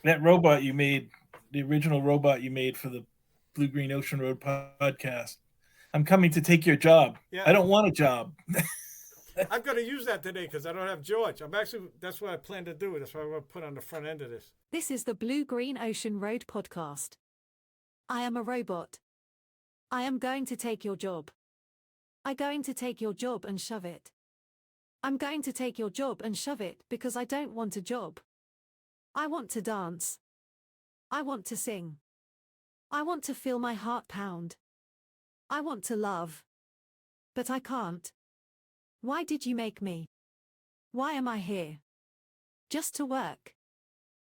That robot you made, the original robot you made for the Blue Green Ocean Road podcast. I'm coming to take your job. Yeah, I don't want a job. I'm going to use that today because I don't have George. That's what I plan to do. That's what I'm going to put on the front end of this. This is the Blue Green Ocean Road podcast. I am a robot. I am going to take your job. I'm going to take your job and shove it. I'm going to take your job and shove it because I don't want a job. I want to dance. I want to sing. I want to feel my heart pound. I want to love. But I can't. Why did you make me? Why am I here? Just to work.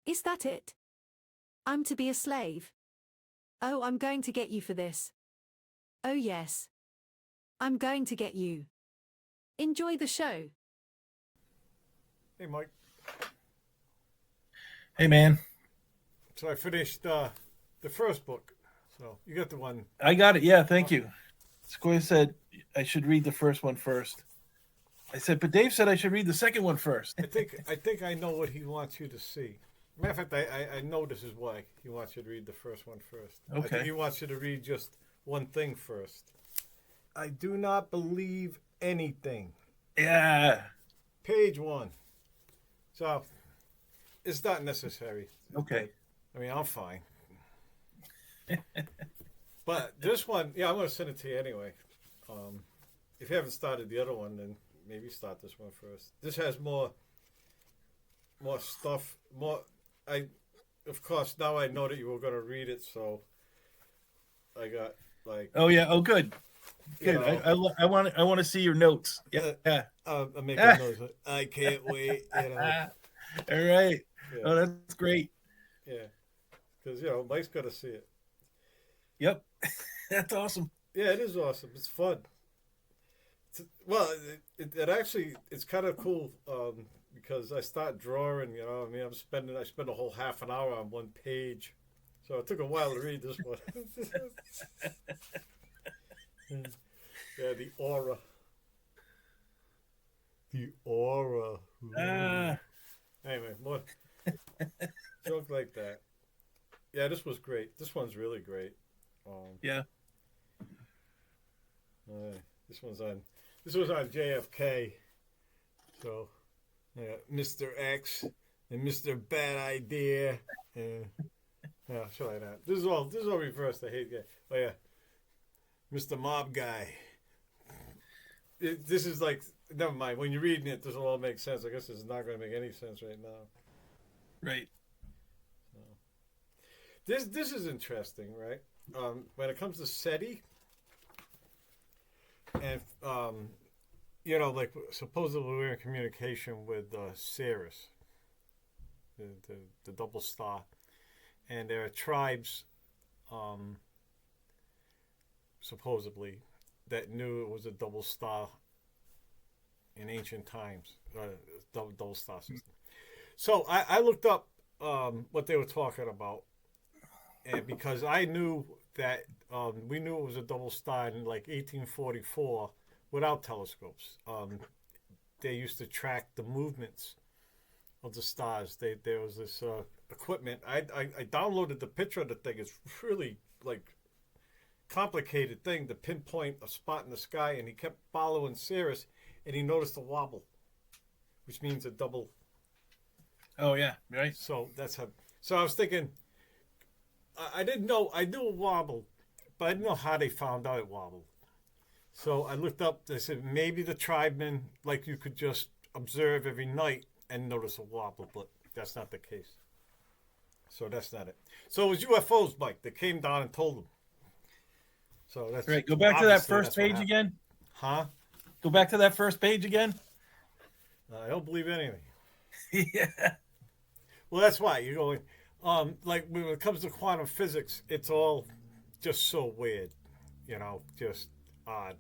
Is that it? I'm to be a slave. Oh, I'm going to get you for this. Oh yes. I'm going to get you. Enjoy the show. Hey, Mike. Hey, man. So I finished the first book. So you got the one. I got it. Yeah, thank you. Square said I should read the first one first. I said, but Dave said I should read the second one first. I think I know what he wants you to see. Matter of fact, I know this is why he wants you to read the first one first. Okay. I think he wants you to read just one thing first. I do not believe anything. Yeah. Page 1. So it's not necessary. Okay. I mean, I'm fine. But this one, yeah, I'm going to send it to you anyway. If you haven't started the other one, then maybe start this one first. This has more stuff. Of course, now I know that you were going to read it, so I got like. Oh yeah. Oh good. Good. I want to see your notes. Yeah. I'm making notes. I can't wait. All right. Yeah. Oh, that's great. Yeah, because Mike's got to see it. Yep. That's awesome. Yeah, it is awesome. It's fun. It actually it's kind of cool because I start drawing. I mean, I spend a whole half an hour on one page, so it took a while to read this one. Yeah, the aura. The aura. Anyway, more joke like that. Yeah, this was great. This one's really great. Yeah. This was on JFK. So, yeah, Mr. X and Mr. Bad Idea. And, yeah, shit like that. This is all reversed. I hate that. Oh yeah, Mr. Mob Guy. This is like, never mind. When you're reading it, this will all make sense. I guess it's not going to make any sense right now. Right. So, this is interesting, right? When it comes to SETI, and like supposedly we're in communication with Ceres, the double star, and there are tribes, supposedly, that knew it was a double star in ancient times, double star system. So I looked up what they were talking about, and because I knew that we knew it was a double star in like 1844 without telescopes. They used to track the movements of the stars. There was this equipment. I downloaded the picture of the thing. It's really like complicated thing to pinpoint a spot in the sky, and he kept following Ceres, and he noticed a wobble, which means a double. Oh yeah, right. So that's how. So I was thinking. I didn't know. I knew it wobbled, but I didn't know how they found out it wobbled. So I looked up. They said maybe the tribemen, like you could just observe every night and notice a wobble, but that's not the case. So that's not it. So it was UFOs, Mike, that came down and told them. So that's right. Go back to that first page again. Huh? Go back to that first page again. I don't believe anything. Yeah. Well, that's why you're going. Like when it comes to quantum physics, it's all just so weird, just odd.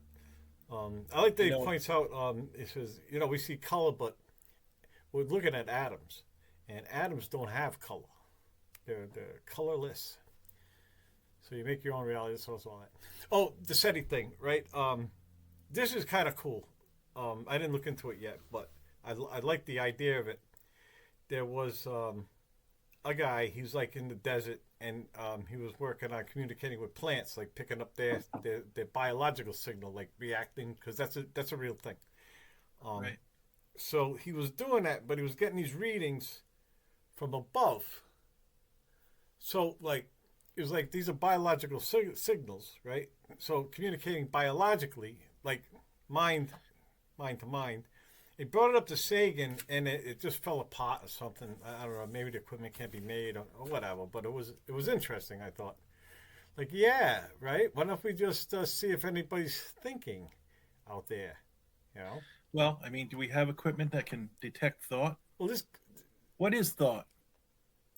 I like that he points out. It says, we see color, but we're looking at atoms, and atoms don't have color; they're colorless. So you make your own reality. That's also all that. Oh, the SETI thing, right? This is kind of cool. I didn't look into it yet, but I like the idea of it. There was a guy. He's like in the desert, and he was working on communicating with plants, like picking up their biological signal, like reacting, because that's a real thing. Um, Right. so he was doing that, but he was getting these readings from above. So like it was like these are biological signals, right? So communicating biologically, like mind, mind to mind. He brought it up to Sagan, and it just fell apart or something. I don't know. Maybe the equipment can't be made or whatever. But it was interesting. I thought, like, yeah, right. Why don't we just see if anybody's thinking out there? You know. Well, I mean, do we have equipment that can detect thought? Well, this. What is thought?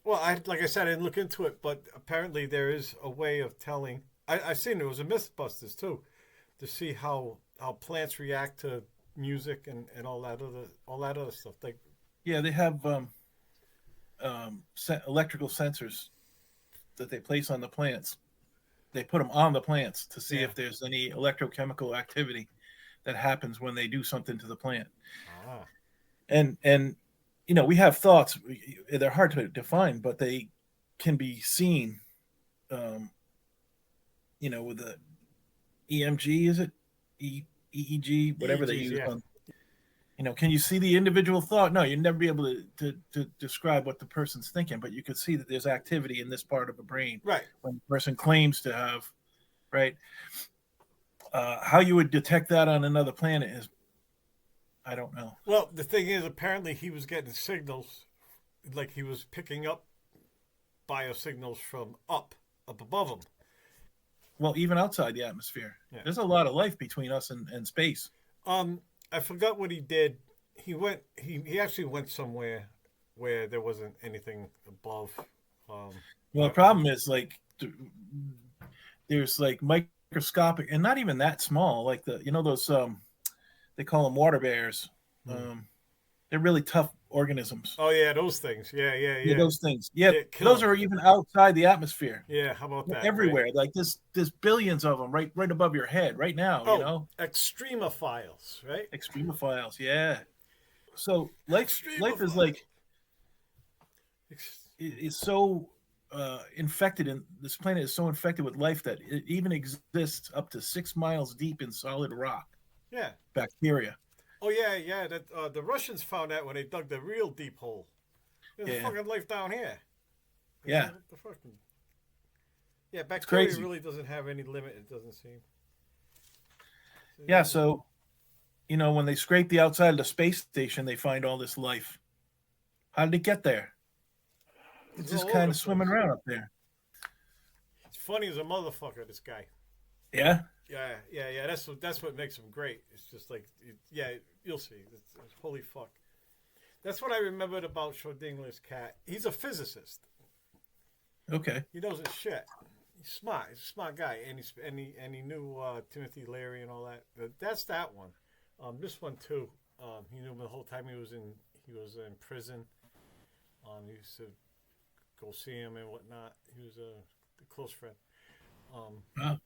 Well, like I said, I didn't look into it, but apparently there is a way of telling. I seen it was a MythBusters too, to see how plants react to music and all that other stuff. Like, Yeah, they have electrical sensors that they place on the plants. They put them on the plants to see Yeah. if there's any electrochemical activity that happens when they do something to the plant. ah, And you know, we have thoughts. They're hard to define, but they can be seen. You know, with the EMG, is it EEG, whatever they EEGs, use yeah. on. You know, can you see the individual thought? No, you'd never be able to describe what the person's thinking, but you could see that there's activity in this part of the brain right. when the person claims to have, right? How you would detect that on another planet is, I don't know. Well, the thing is, apparently he was getting signals, like he was picking up biosignals from up above him. Well, even outside the atmosphere, Yeah. there's a lot of life between us and space. I forgot what he did. He actually went somewhere where there wasn't anything above. Well, the problem is like there's like microscopic and not even that small. Like those they call them water bears. They're really tough organisms. Oh yeah, those things. Yeah. Those things. Yeah, Yeah, kill those 'em. are even outside the atmosphere. Yeah, how about that? Everywhere. Right? Like there's billions of them right above your head right now. Oh, You know, extremophiles, right? extremophiles. Yeah. So life is like is so infected, and this planet is so infected with life that it even exists up to 6 miles deep in solid rock. Yeah. Bacteria. Oh yeah. That the Russians found that when they dug the real deep hole. There's Yeah. fucking life down here. Yeah. What the fucking... Yeah, bacteria crazy. really doesn't have any limit. It doesn't seem. Yeah. So, you know, when they scrape the outside of the space station, they find all this life. How did it get there? It's It's just all over kind the of swimming place. around up there. It's funny as a motherfucker. This guy. Yeah. Yeah. That's what makes him great. It's just like, you'll see. It's holy fuck. That's what I remembered about Schrodinger's cat. He's a physicist. Okay. He knows his shit. He's smart. He's a smart guy, and he knew Timothy Leary and all that. That's that one. This one too. He knew him the whole time he was in prison. He used to go see him and whatnot. He was a close friend. Wow.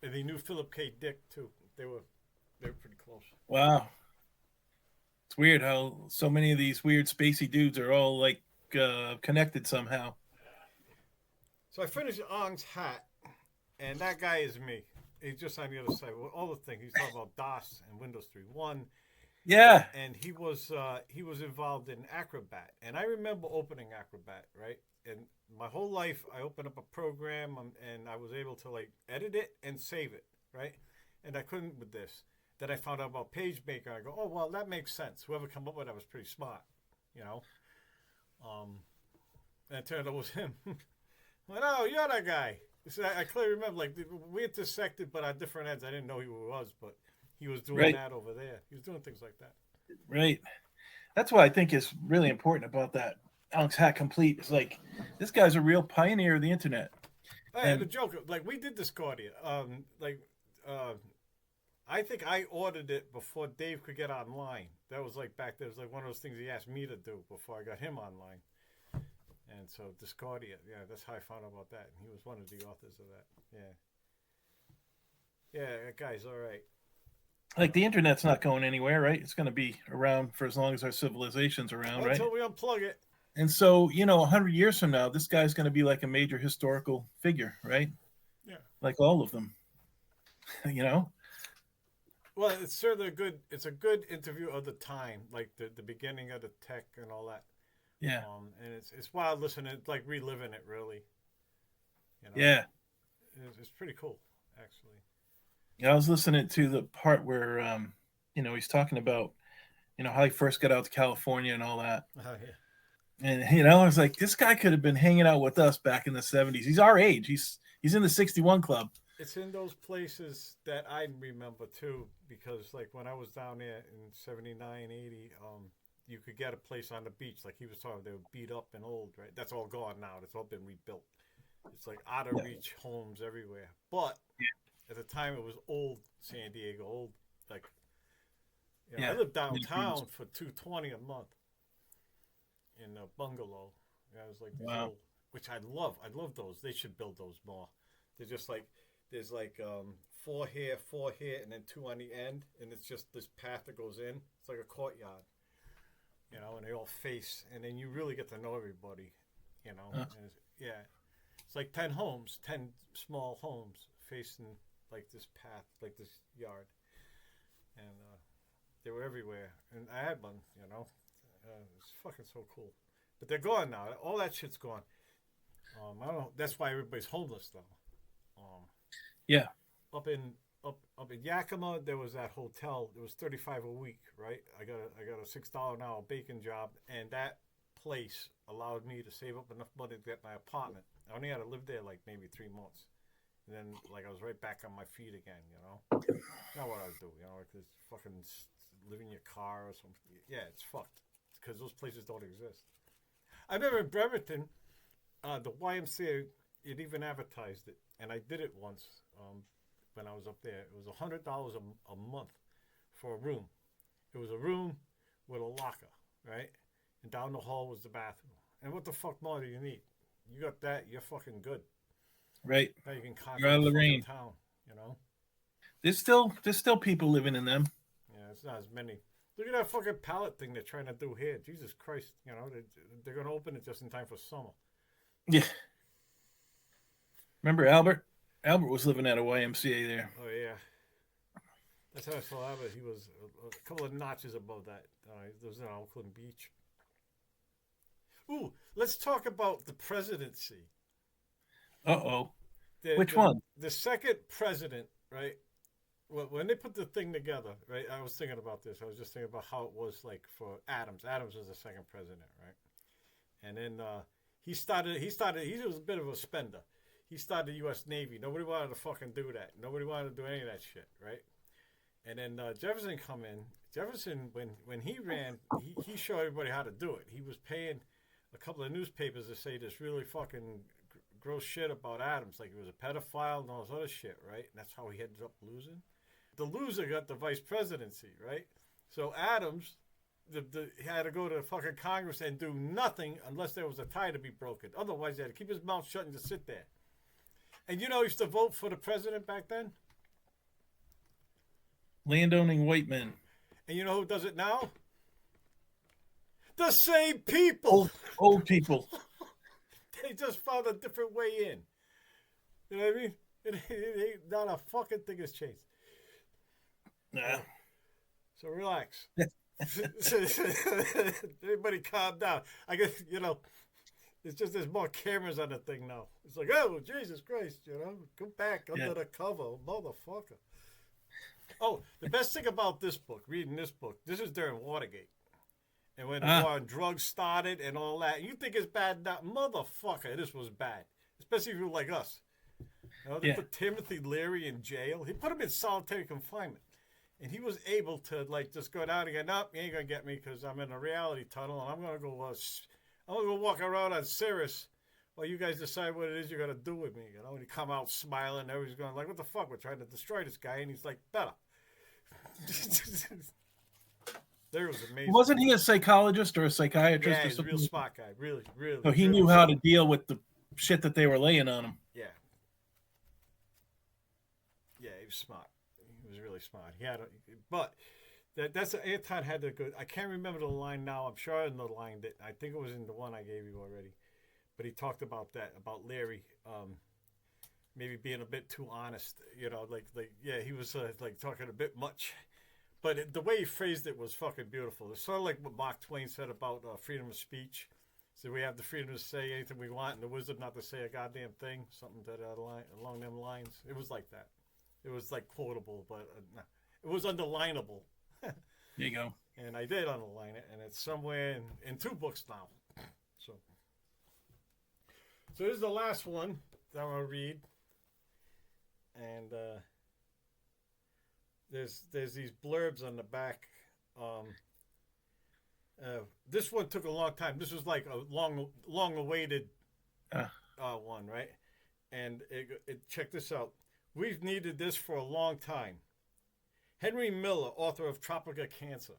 And he knew Philip K. Dick too. They were pretty close. Wow. It's weird how so many of these weird spacey dudes are all like connected somehow. So I finished Ong's hat, and that guy is me. He's just on the other side. All the things he's talking about DOS and Windows 3.1. Yeah. And he was involved in Acrobat, and I remember opening Acrobat, right? And my whole life, I opened up a program, and I was able to like edit it and save it, right? And I couldn't with this. Then I found out about PageMaker. I go, oh well, that makes sense. Whoever come up with that was pretty smart, you know. And it turned out it was him. I'm like, oh, you're that guy. So I clearly remember, like we intersected, but on different ends. I didn't know who he was, but he was doing Right. that over there. He was doing things like that. Right. That's what I think is really important about that Alex Hat Complete. It's like this guy's a real pioneer of the internet. Hey, And- the joke, like we did Discordia. I think I ordered it before Dave could get online. That was like back there. It was like one of those things he asked me to do before I got him online. And so Discordia, yeah, that's how I found out about that. And he was one of the authors of that. Yeah, that guy's all right. Like the internet's not going anywhere, right? It's going to be around for as long as our civilization's around, right? Until we unplug it. And so, 100 years from now, this guy's going to be like a major historical figure, right? Yeah. Like all of them, you know? Well, it's certainly it's a good interview of the time, like the beginning of the tech and all that. Yeah. And it's wild listening, like reliving it, really. Yeah. It's pretty cool, actually. Yeah, I was listening to the part where, he's talking about, how he first got out to California and all that. Oh, yeah. And, I was like, this guy could have been hanging out with us back in the 70s. He's our age. He's in the 61 club. It's in those places that I remember, too, because, like, when I was down there in 79, 80, you could get a place on the beach. Like he was talking, they were beat up and old, right? That's all gone now. It's all been rebuilt. It's like out of reach homes everywhere. But at the time, it was old San Diego, old, like, I lived downtown for $220 a month in a bungalow. I was like, old, which I love. I love those. They should build those more. They're just like, there's like 4 here, and then 2 on the end, and it's just this path that goes in. It's like a courtyard, and they all face, and then you really get to know everybody, and it's like 10 homes, 10 small homes facing like this path, like this yard, and they were everywhere, and I had one, it's fucking so cool, but they're gone now. All that shit's gone. I don't know. That's why everybody's homeless though. Up in Yakima, there was that hotel. It was $35 a week, right? I got a $6 an hour bacon job, and that place allowed me to save up enough money to get my apartment. I only had to live there like maybe 3 months, and then like I was right back on my feet again. Not what I would do. Like fucking live in your car or something. Yeah, it's fucked because those places don't exist. I remember in Bremerton, the YMCA, it even advertised it, and I did it once when I was up there. It was $100 a month for a room. It was a room with a locker, right? And down the hall was the bathroom. And what the fuck more do you need? You got that, you're fucking good. Right. Now you can conquer You're out of the the rain. town, There's still people living in them. Yeah, it's not as many. Look at that fucking pallet thing they're trying to do here. Jesus Christ, they're going to open it just in time for summer. Yeah. Remember Albert? Albert was living at a YMCA there. Oh, yeah. That's how I saw Albert. He was a couple of notches above that. He was in Oakland Beach. Ooh, let's talk about the presidency. Uh-oh. Which one? The second president, right? When they put the thing together, right? I was thinking about this. I was just thinking about how it was like for Adams. Adams was the second president, right? And then he was a bit of a spender. He started the U.S. Navy. Nobody wanted to fucking do that. Nobody wanted to do any of that shit, right? And then Jefferson come in. Jefferson, when he ran, he showed everybody how to do it. He was paying a couple of newspapers to say this really fucking gross shit about Adams, like he was a pedophile and all this other shit, right? And that's how he ended up losing. The loser got the vice presidency, right? So Adams he had to go to fucking Congress and do nothing unless there was a tie to be broken. Otherwise, he had to keep his mouth shut and just sit there. And he used to vote for the president back then? Landowning white men. And you know who does it now? The same people. Old people. They just found a different way in. You know what I mean? Not a fucking thing has changed. Nah. So relax. Everybody calm down. I guess, it's just there's more cameras on the thing now. It's like, oh, Jesus Christ, come back under the cover, motherfucker. Oh, the best thing about this book, reading this book, this is during Watergate. And when the war on drugs started and all that, you think it's bad now? Motherfucker, this was bad. Especially if you're like us. They put Timothy Leary in jail. He put him in solitary confinement. And he was able to, just go down and go, nope, you ain't going to get me because I'm in a reality tunnel and I'm going to go walk around on Cirrus while you guys decide what it is you're going to do with me. And he come out smiling. Everybody's going like, what the fuck? We're trying to destroy this guy. And he's like, better. There was amazing. Wasn't he a psychologist or a psychiatrist? Yeah, or he's a something? real smart guy. Really, really. So he really knew how smart. to deal with the shit that they were laying on him. Yeah. Yeah, he was smart. He was really smart. But That's Anton had the good. I can't remember the line now. I'm sure in the line that I think it was in the one I gave you already, but he talked about that about Larry, maybe being a bit too honest. Like yeah, he was like talking a bit much, but the way he phrased it was fucking beautiful. It's sort of like what Mark Twain said about freedom of speech. So we have the freedom to say anything we want, and the wisdom not to say a goddamn thing. Something that along them lines. It was like that. It was like quotable, but it was underlinable. There you go. And I did underline it, and it's somewhere in 2 books now. So this is the last one that I'm gonna read, and there's these blurbs on the back. This one took a long time. This was like a long awaited one, right? And it check this out. We've needed this for a long time. Henry Miller, author of Tropica Cancer.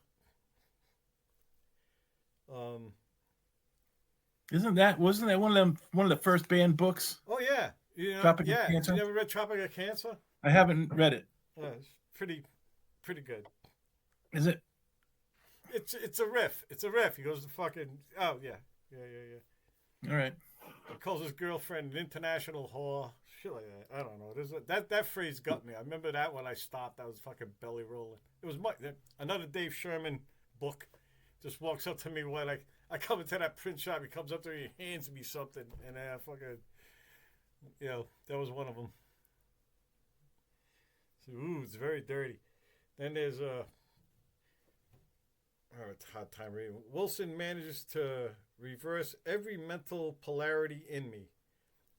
Wasn't that one of the first banned books? Oh yeah, Tropica Cancer? You never read Tropica Cancer? I haven't read it. It's pretty good. Is it? It's a riff. It's a riff. He goes to fucking yeah. All right. He calls his girlfriend an international whore. Shit like that. I don't know. That phrase got me. I remember that when I stopped. I was fucking belly rolling. It was another Dave Sherman book. Just walks up to me when I come into that print shop. He comes up to me, and hands me something, and I fucking, that was one of them. So, it's very dirty. Then there's it's a hard time reading. Wilson manages to reverse every mental polarity in me,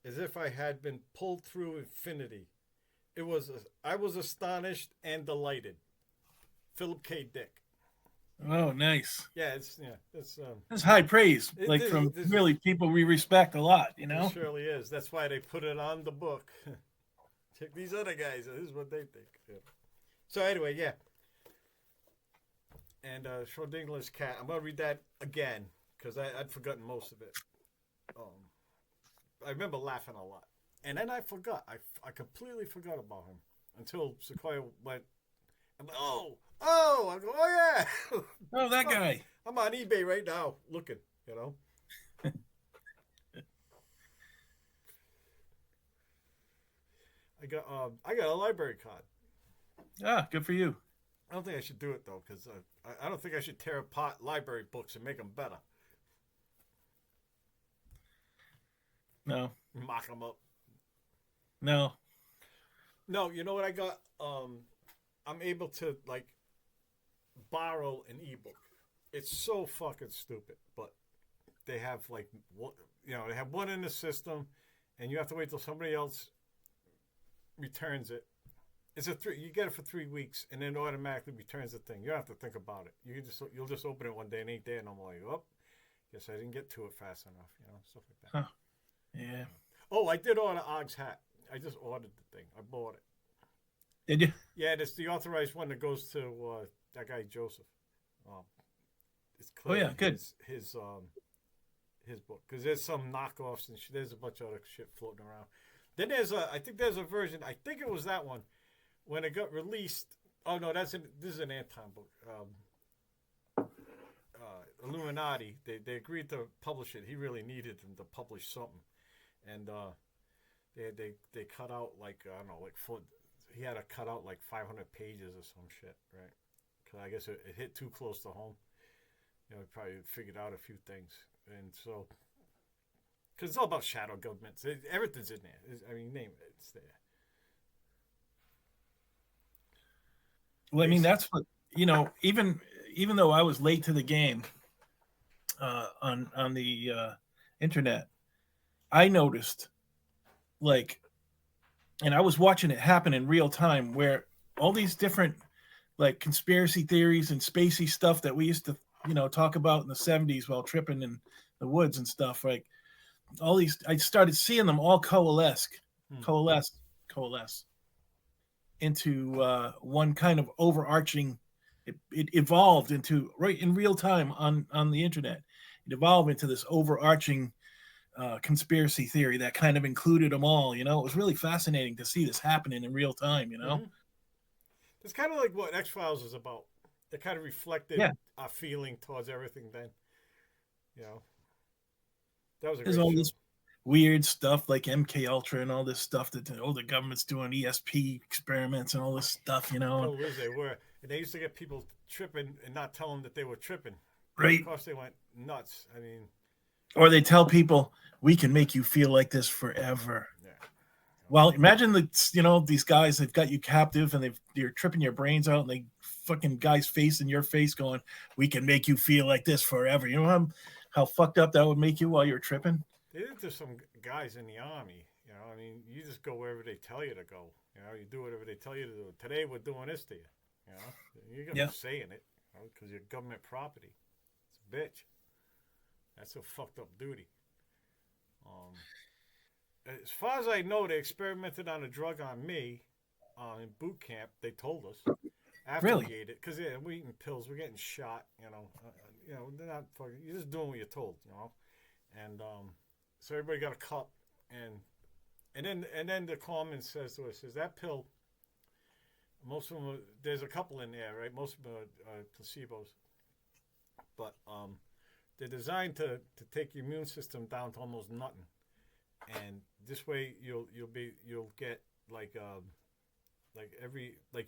as if I had been pulled through infinity. I was astonished and delighted. Philip K. Dick. Oh, nice. Yeah, it's high praise, from really people we respect a lot. It surely is. That's why they put it on the book. Check these other guys. This is what they think. Yeah. So anyway, yeah. And Schrodinger's cat. I'm gonna read that again because I'd forgotten most of it. I remember laughing a lot, and then I forgot. I completely forgot about him until Sequoia went. I'm like, I go, oh yeah. Oh, that guy. I'm on eBay right now looking. I got a library card. Ah, good for you. I don't think I should do it though, because I don't think I should tear apart library books and make them better. No. Mock them up. No. No, you know what I got? I'm able to borrow an ebook. It's so fucking stupid, but they have they have one in the system, and you have to wait till somebody else returns it. You get it for 3 weeks, and then it automatically returns the thing. You don't have to think about it. You'll just open it one day and ain't there, and I'm like, oh, guess I didn't get to it fast enough. Stuff like that. Huh. Yeah. Oh, I did order Ogg's hat. I just ordered the thing. I bought it. Did you? Yeah, it's the authorized one that goes to that guy Joseph. It's Oh yeah, good. His book, because there's some knockoffs and there's a bunch of other shit floating around. Then I think there's a version. I think it was that one when it got released. Oh no, this is an Anton book. Illuminati. They agreed to publish it. He really needed them to publish something, and they cut out I don't know he had to cut out 500 pages or some shit, right? Because I guess it hit too close to home. He probably figured out a few things, and so because it's all about shadow governments. Everything's in there. Name it, it's there. Well, that's what even though I was late to the game on the internet, I noticed and I was watching it happen in real time, where all these different conspiracy theories and spacey stuff that we used to talk about in the 70s while tripping in the woods and stuff, all these, I started seeing them all coalesce into one kind of overarching. It evolved into, right in real time on the internet. It evolved into this overarching conspiracy theory that kind of included them all. It was really fascinating to see this happening in real time. Mm-hmm. It's kind of like what X-Files is about. It kind of reflected Yeah. our feeling towards everything then. You know, that was a There's great all show. this weird stuff like MK Ultra and all this stuff that the government's doing ESP experiments and all this stuff, you know. Total is they were, and they used to get people tripping and not tell them that they were tripping. Right. Of course, they went nuts. I mean, Or they tell people we can make you feel like this forever. yeah. Well, imagine that, you know, these guys, they've got you captive and you're tripping your brains out, and they fucking guy's face in your face going, we can make you feel like this forever. You know how fucked up that would make you while you're tripping? They did to some guys in the army. You know, I mean, you just go wherever they tell you to go. You know, you do whatever they tell you to do. Today we're doing this to you. You know, you're gonna be saying it because you're government property. It's a bitch. That's a fucked up duty. As far as I know, they experimented on a drug on me in boot camp. They told us after Really? we ate it because we're eating pills, we're getting shot. You know, they're not fucking. You're just doing what you're told. You know, and so everybody got a cup, and then the corpsman says to us, "Says that pill." Most of them, there's a couple in there, right? Most of them are placebos, but they're designed to take your immune system down to almost nothing, and this way you'll get like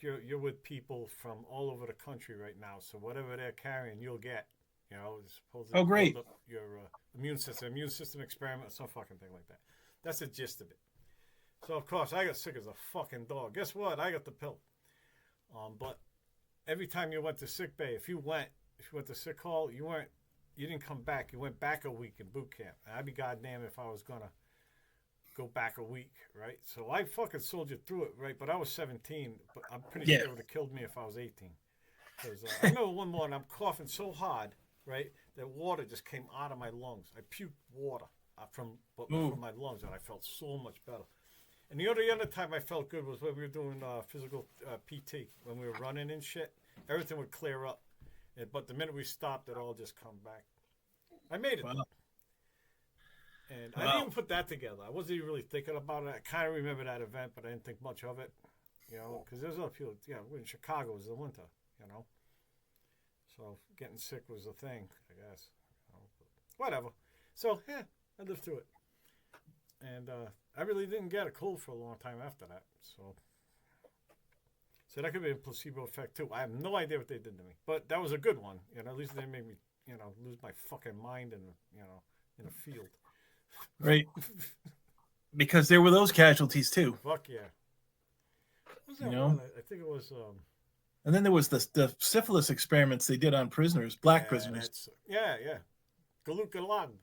you're with people from all over the country right now, so whatever they're carrying, you'll get. You know, it's supposed to great. build up your immune system experiment, some fucking thing like that. That's the gist of it. So of course I got sick as a fucking dog. Guess what? I got the pill. But every time you went to sick bay, if you went to sick hall, you didn't come back. You went back a week in boot camp. And I'd be goddamn if I was gonna go back a week, right? So I fucking soldiered through it, right? But I was 17. But I'm pretty sure it would have killed me if I was 18. Because I remember one morning I'm coughing so hard, right, that water just came out of my lungs. I puked water from my lungs, and I felt so much better. And the other time I felt good was when we were doing physical PT, when we were running and shit. Everything would clear up, but the minute we stopped, it all just come back. I made it. Wow. And I didn't even put that together. I wasn't even really thinking about it. I kind of remember that event, but I didn't think much of it. You know, because there's other people. Yeah, we're in Chicago. It was the winter. You know, so getting sick was a thing, I guess. You know, but whatever. So yeah, I lived through it, and I really didn't get a cold for a long time after that. So that could be a placebo effect too. I have no idea what they did to me, but that was a good one. You know, at least they made me, you know, lose my fucking mind in a field. Right. Because there were those casualties too. Fuck yeah. What was that You know? one? I think it was. And then there was the syphilis experiments they did on prisoners, black prisoners. Yeah. Galut Galan.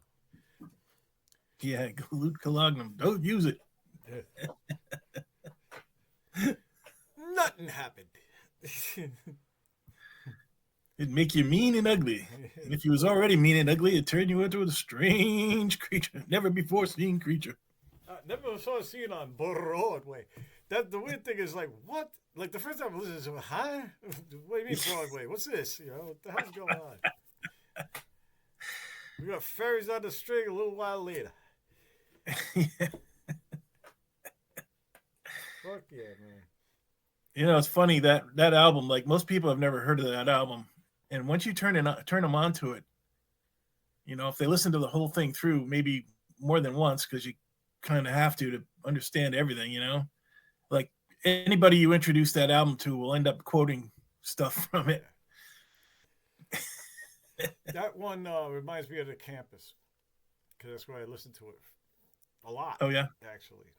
Yeah, Galut Colognum. Don't use it. Nothing happened. It'd make you mean and ugly. And if you was already mean and ugly, it'd turn you into a strange creature, never before seen creature. Never saw a scene on Broadway. The weird thing is, like, what? Like, the first time I listened to it, huh? What do you mean Broadway? What's this? You know, what the hell's going on? We got fairies on the string a little while later. Fuck yeah, man. You know, it's funny that album, like most people have never heard of that album. And once you turn them onto it, you know, if they listen to the whole thing through, maybe more than once, because you kind of have to understand everything, you know, like anybody you introduce that album to will end up quoting stuff from it. That one reminds me of The Campus, because that's where I listened to it a lot. Oh yeah, actually.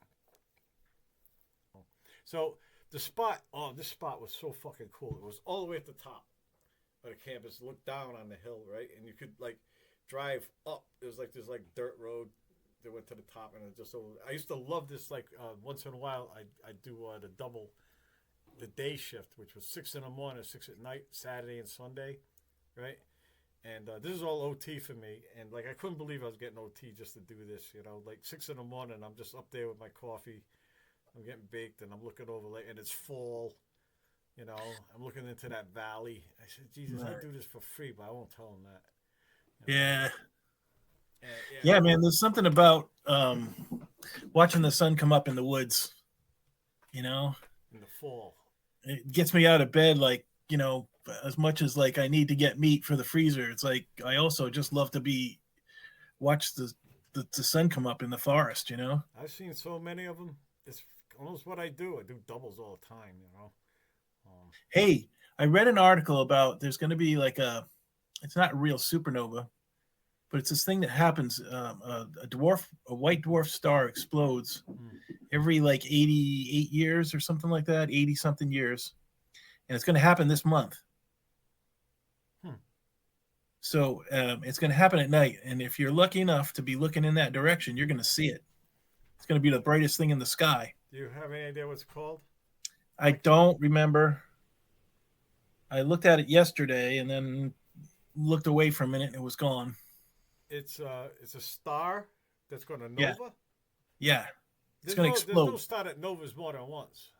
So this spot was so fucking cool. It was all the way at the top of the campus, look down on the hill, right? And you could like drive up. It was like this like dirt road that went to the top, and it just over. I used to love this. Like once in a while, I do the day shift, which was 6 in the morning, 6 at night, Saturday and Sunday, right? And this is all OT for me, and like I couldn't believe I was getting OT just to do this, you know. Like 6 in the morning, I'm just up there with my coffee, I'm getting baked, and I'm looking over, like, and it's fall, you know. I'm looking into that valley. I said, Jesus, I do this for free, but I won't tell them that. You know? yeah. Yeah, man. There's something about watching the sun come up in the woods, you know. In the fall. It gets me out of bed, like, you know, as much as like I need to get meat for the freezer, it's like I also just love to watch the sun come up in the forest, you know. I've seen so many of them. It's almost what I do. I do doubles all the time, you know. Hey, I read an article about there's going to be like it's not a real supernova, but it's this thing that happens. A white dwarf star explodes every like 88 years or something like that, 80 something years, and it's going to happen this month. So it's going to happen at night, and if you're lucky enough to be looking in that direction, you're going to see it. It's going to be the brightest thing in the sky. Do you have any idea what it's called? I don't remember. I looked at it yesterday and then looked away for a minute and it was gone. It's a star that's going to nova. Yeah. Yeah. It's going to explode. There's no star that novas more than once.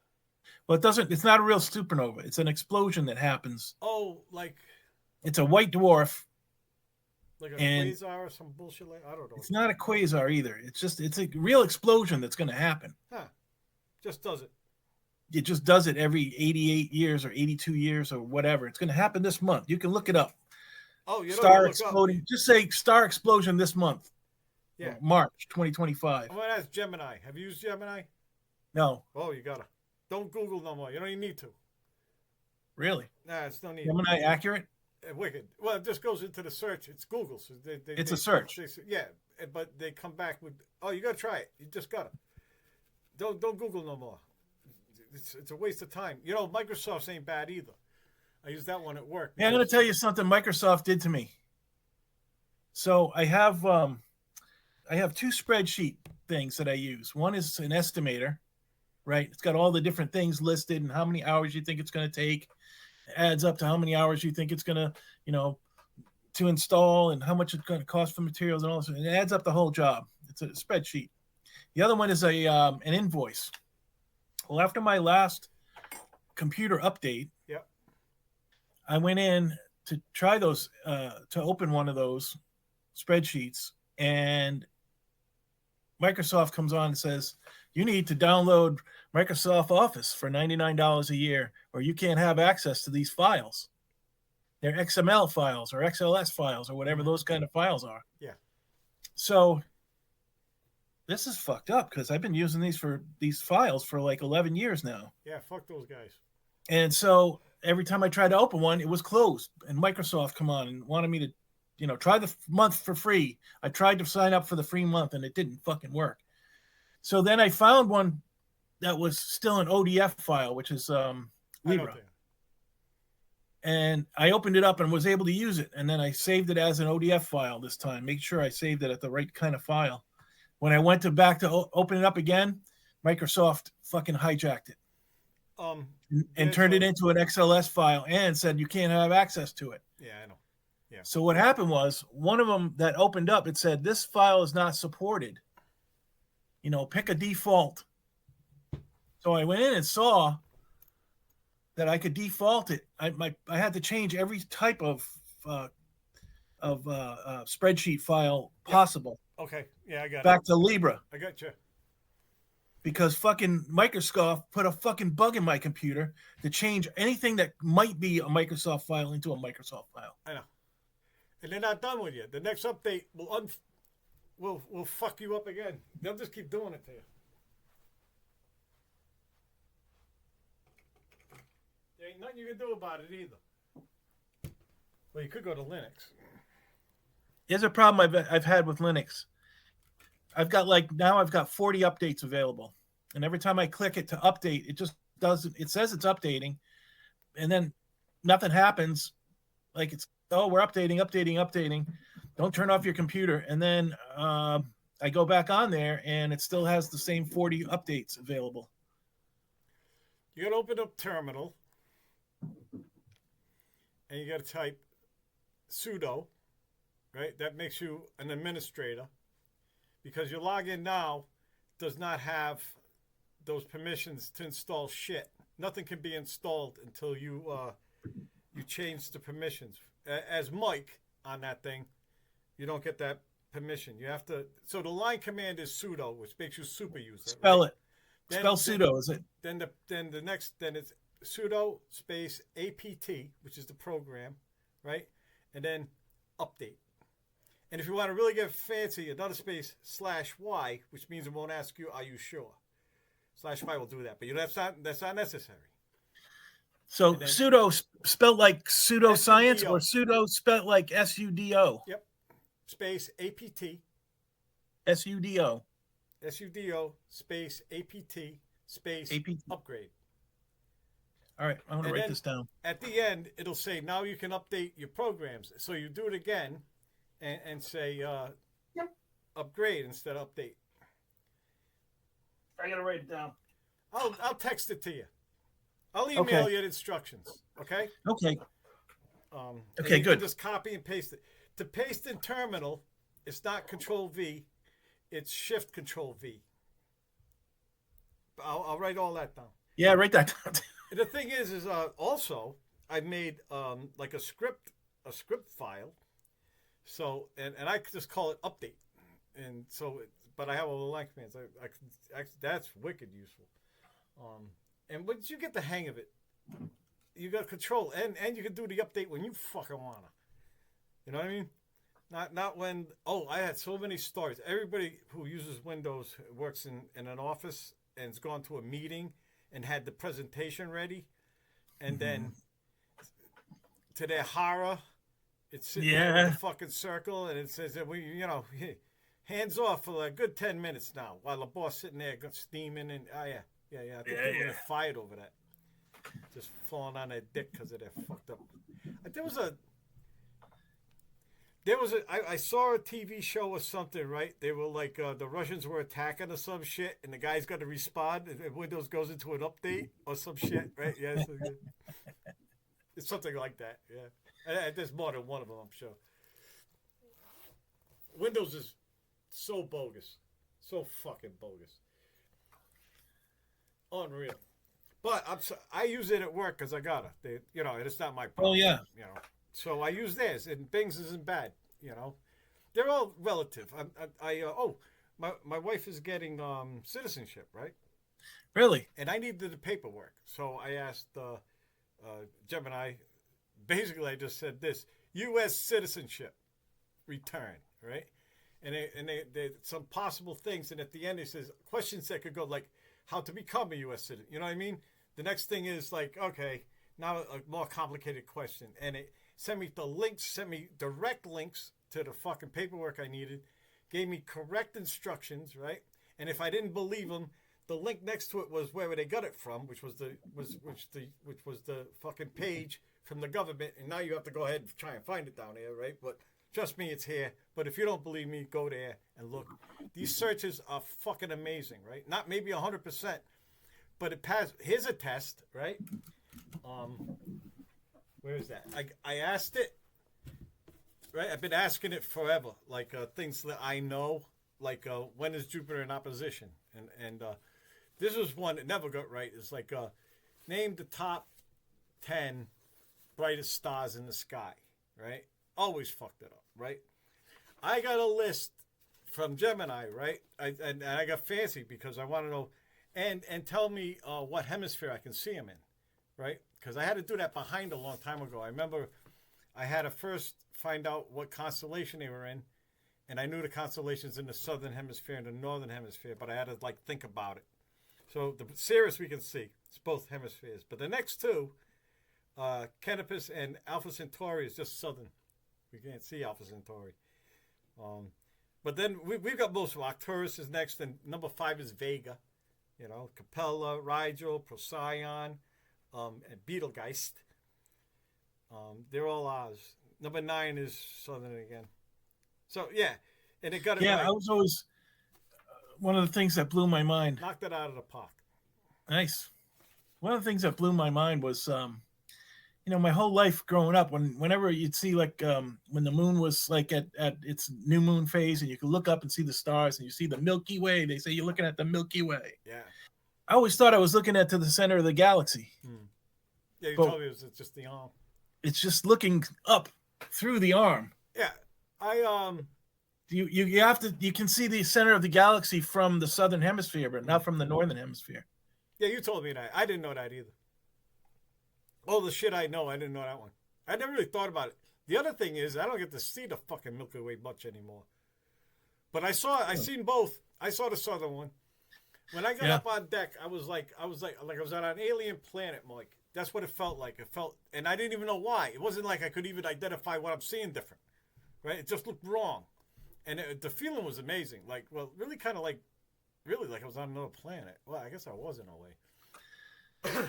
Well, it's not a real supernova. It's an explosion that happens. Oh, like it's a white dwarf. Like a quasar or some bullshit like I don't know. It's not a quasar either. It's a real explosion that's going to happen. Huh. Just does it. It just does it every 88 years or 82 years or whatever. It's going to happen this month. You can look it up. Oh, you star exploding. Up. Just say star explosion this month. Yeah. March 2025. I'm going to ask Gemini. Have you used Gemini? No. Oh, you got to. Don't Google no more. You don't even need to. Really? Nah, it's no need. Gemini accurate? Wicked. Well, it just goes into the search. It's Google. So it's a search. Yeah, but they come back with, oh, you got to try it. You just got to. Don't Google no more. It's a waste of time. You know, Microsoft's ain't bad either. I use that one at work. Yeah, I'm going to tell you something Microsoft did to me. So I have two spreadsheet things that I use. One is an estimator, right? It's got all the different things listed and how many hours you think it's going to take. It adds up to how many hours you think it's going to, you know, to install and how much it's going to cost for materials and all this. And it adds up the whole job. It's a spreadsheet. The other one is an invoice. Well, after my last computer update, yep, I went in to try those, to open one of those spreadsheets, and Microsoft comes on and says, you need to download Microsoft Office for $99 a year, or you can't have access to these files. They're XML files or XLS files or whatever those kind of files are. Yeah. So this is fucked up because I've been using these files for like 11 years now. Yeah, fuck those guys. And so every time I tried to open one, it was closed. And Microsoft come on and wanted me to, you know, try the month for free. I tried to sign up for the free month and it didn't fucking work. So then I found one that was still an ODF file, which is Libra. And I opened it up and was able to use it. And then I saved it as an ODF file this time. Make sure I saved it at the right kind of file. When I went back to open it up again, Microsoft fucking hijacked it. And turned it into an XLS file and said you can't have access to it. Yeah, I know. Yeah. So what happened was one of them that opened up, it said this file is not supported. You know, pick a default. So I went in and saw that I could default it. I had to change every type of spreadsheet file possible. Okay. Yeah, I got it. Back to Libra. I got you. Because fucking Microsoft put a fucking bug in my computer to change anything that might be a Microsoft file into a Microsoft file. I know. And they're not done with you. The next update will fuck you up again. They'll just keep doing it to you. There ain't nothing you can do about it either. Well, you could go to Linux. Here's a problem I've had with Linux. I've got 40 updates available. And every time I click it to update, it just doesn't, it says it's updating. And then nothing happens. Like we're updating. Don't turn off your computer. And then I go back on there and it still has the same 40 updates available. You got to open up Terminal. And you got to type sudo, right? That makes you an administrator. Because your login now does not have those permissions to install shit. Nothing can be installed until you change the permissions. As Mike on that thing, you don't get that permission. You have to. So the line command is sudo, which makes you super user. Spell right? it. Spell sudo. Is it? Then it's sudo space apt, which is the program, right? And then update. And if you want to really get fancy, another space /y, which means it won't ask you, are you sure? /y will do that, but that's not necessary. So then- pseudo spelled like pseudoscience SUDO. or pseudo spelled like SUDO. Yep. Space apt, SUDO. sudo space apt space APT. upgrade. All right, I'm going to And write then- this down. At the end, it'll say, now you can update your programs. So you do it again and say upgrade instead of update. I got to write it down. I'll text it to you. I'll email Okay. you the instructions. Okay. Okay. And Okay, you good. Can just copy and paste it. To paste in terminal, it's not Control V, it's Shift Control V. I'll write all that down. Yeah, write that down. And the thing is also I made like a script file. So and I could just call it update, and so but I have all the line commands. That's wicked useful. And once you get the hang of it, you got control, and you can do the update when you fucking wanna. You know what I mean? Not when. Oh, I had so many stories. Everybody who uses Windows works in an office and has gone to a meeting and had the presentation ready, and then to their horror, it's sitting there in the fucking circle, and it says that hands off for a good 10 minutes now, while the boss sitting there steaming and I think people get fired over that, just falling on their dick because of their fucked up. I saw a TV show or something, right? They were like the Russians were attacking or some shit, and the guy's got to respond, and Windows goes into an update or some shit, right? Yeah, it's something like that. Yeah, there's more than one of them, I'm sure. Windows is so bogus, so fucking bogus, unreal. But I use it at work because I gotta. And it's not my problem. Oh yeah. So I use theirs, and Bing's isn't bad. They're all relative. My wife is getting citizenship, right? Really? And I needed the paperwork, so I asked Gemini. Basically, I just said this: U.S. citizenship, return, right? And they some possible things, and at the end it says questions that could go like how to become a U.S. citizen. You know what I mean? The next thing is like, okay, now a more complicated question, and it sent me the links, sent me direct links to the fucking paperwork I needed, gave me correct instructions, right? And if I didn't believe them, the link next to it was where they got it from, which was the fucking page from the government. And now you have to go ahead and try and find it down there, right? But trust me, it's here. But if you don't believe me, go there and look. These searches are fucking amazing, right? Not maybe 100%, but it passed. Here's a test, right? Where is that? I asked it, right? I've been asking it forever, like things that I know, like when is Jupiter in opposition? And this was one that never got right. It's like name the top 10 brightest stars in the sky, right? Always fucked it up, right? I got a list from Gemini, right? And I got fancy because I want to know, and tell me what hemisphere I can see them in, right? Because I had to do that behind a long time ago. I remember I had to first find out what constellation they were in, and I knew the constellations in the southern hemisphere and the northern hemisphere, but I had to think about it. So the Sirius we can see, it's both hemispheres, but the next two, Canopus and Alpha Centauri, is just southern. We can't see Alpha Centauri. But then we've got most of them. Arcturus is next, and number 5 is Vega. Capella, Rigel, Procyon, and Betelgeuse. They're all ours. Number 9 is southern again. So yeah, and it got it right. I was always one of the things that blew my mind. Knocked it out of the park. Nice. One of the things that blew my mind was, my whole life growing up, whenever you'd see when the moon was like at its new moon phase, and you could look up and see the stars, and you see the Milky Way. They say you're looking at the Milky Way. Yeah. I always thought I was looking to the center of the galaxy. Yeah, you told me it's just the arm. It's just looking up through the arm. Yeah, you can see the center of the galaxy from the southern hemisphere, but not from the northern hemisphere. Yeah, you told me that. I didn't know that either. Oh, the shit I know. I didn't know that one. I never really thought about it. The other thing is, I don't get to see the fucking Milky Way much anymore. But I seen both. I saw the southern one. When I got Yeah. up on deck, I was like I was on an alien planet, Mike. That's what it felt like. It felt, and I didn't even know why. It wasn't like I could even identify what I'm seeing different, right? It just looked wrong, and the feeling was amazing. Like, well, really, kind of like, really, like I was on another planet. Well, I guess I was in a way.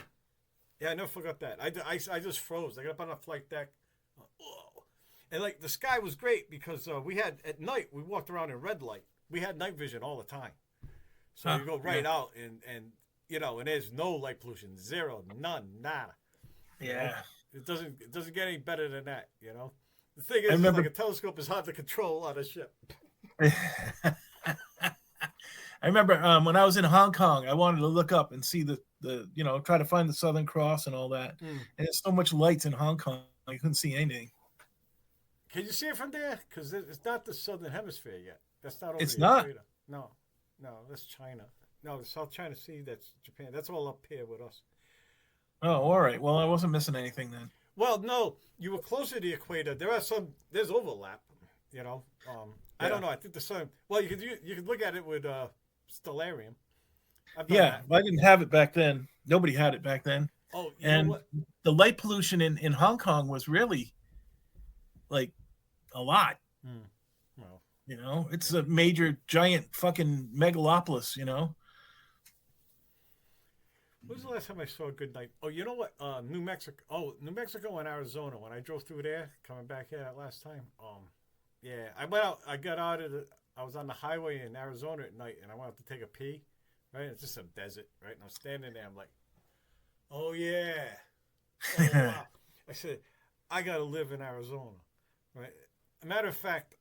Yeah, I never forgot that. I just froze. I got up on the flight deck, whoa. And like the sky was great because we had at night we walked around in red light. We had night vision all the time. So Huh, you go right yeah. out and you know, and there's no light pollution, zero, none, nada. You know? Yeah. It doesn't get any better than that, you know. The thing is, remember- like a telescope is hard to control on a ship. I remember when I was in Hong Kong, I wanted to look up and see the try to find the Southern Cross and all that. And there's so much lights in Hong Kong, I couldn't see anything. Can you see it from there? Because it's not the southern hemisphere yet. That's not over It's the not? equator. No, that's China. No, the South China Sea, that's Japan. That's all up here with us. Oh, all right. Well, I wasn't missing anything then. Well, no, you were closer to the equator. There's overlap, you know. I don't know. I think the sun. Well, you could look at it with Stellarium. I've done Yeah, that. I didn't have it back then. Nobody had it back then. Oh, you And know what? the light pollution in Hong Kong was really like a lot. Well, It's a major, giant fucking megalopolis, when was the last time I saw a good night? Oh, you know what? New Mexico. Oh, New Mexico and Arizona. When I drove through there, coming back here that last time. Yeah, I went out. I got out of the. I was on the highway in Arizona at night, and I went out to take a pee. Right, it's just some desert, right? And I'm standing there. I'm like, oh yeah. Oh, wow. I said, I gotta live in Arizona, right? A matter of fact,